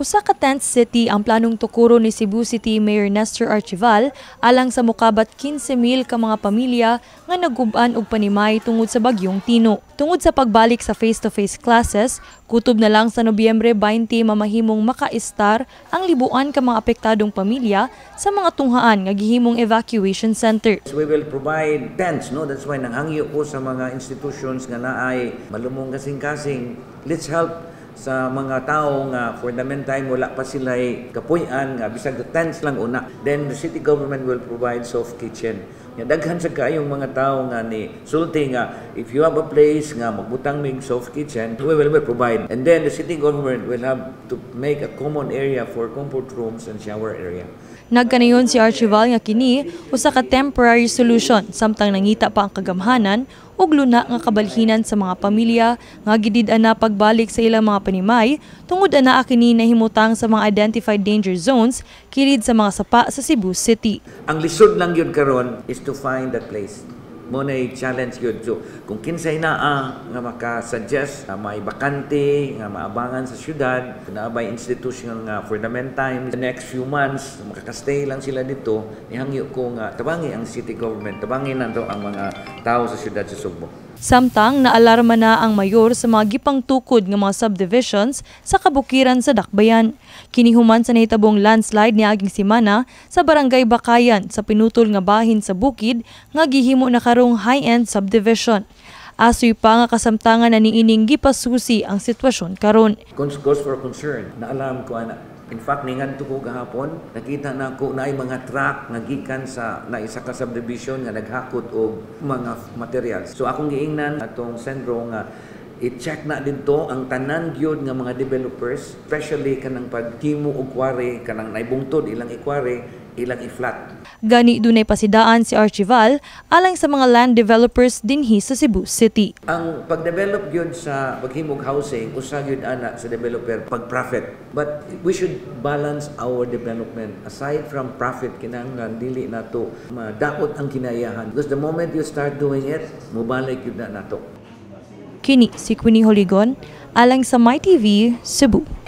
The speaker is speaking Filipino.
Usa ka tent city ang planong tukuro ni Cebu City Mayor Nestor Archival alang sa mokabat 15,000 ka mga pamilya nga nagub-an og panimay tungod sa bagyong Tino. Tungod sa pagbalik sa face-to-face classes, kutob na lang sa Nobyembre 20 mamahimong maka-istar ang libuan ka mga apektadong pamilya sa mga tunghaan nga gihimong evacuation center. We will provide tents, no? That's why nanghangyo ko sa mga institutions nga naay malumong kasing-kasing. Let's help sa mga tao nga for the meantime wala pa sila kapuy-an nga bisag the tents lang una. Then the city government will provide soft kitchen. Nga daghan sa kayong mga tao nga ni sulti nga if you have a place nga magbutang mig soft kitchen, we will provide. And then the city government will have to make a common area for comfort rooms and shower area. Nagkanayon si Archival nga kini usa ka temporary solution samtang nangita pa ang kagamhanan ug luna nga kabalhinan sa mga pamilya nga gidid-an na pagbalik sa ilang mga panimay tungod ana kini nahimutang sa mga identified danger zones kilid sa mga sapa sa Cebu City. Ang lisod lang yun karon is to find that place. Muna challenge yun. So, kung kinsay naa nga maka-suggest nga may bakante, nga maabangan sa syudad, na by institution nga for the meantime, the next few months, makakastay lang sila dito, ihangyo ko nga tabangi ang city government, tabangi na ang mga tao sa syudad sa Sugbo. Samtang naalarma na ang mayor sa mga gipang tukod nga mga subdivisions sa kabukiran sa Dakbayan. Kinihuman sa nahitabong landslide niaging semana sa Barangay Bakayan sa pinutol nga bahin sa bukid nga gihimo na karong high-end subdivision. Asoy pa nga kasamtangan na niining gipasusi ang sitwasyon karon. Cause for concern, naalam ko ana. In fact, ningadto ko gahapon, nakita na ko na ay mga truck nga gikan sa naisa ka subdivision nga naghakot og mga materials. So akong giingnan atong sentro nga i-check na dito ang tanan gyud nga mga developers, especially kanang paghimo og quarry, kanang naibungtod ilang i-quarry, ilang i-flat. Gani dunay pasidaan si Archival alang sa mga land developers dinhi sa Cebu City. Ang pag-develop gyud sa paghimog housing usa gyud ana sa developer pag-profit. But we should balance our development aside from profit kinahanglan dili nato madaot ang kinayahan. Because the moment you start doing it, mobalik gyud na nato. Kini si Queenie Holigon alang sa MyTV Cebu.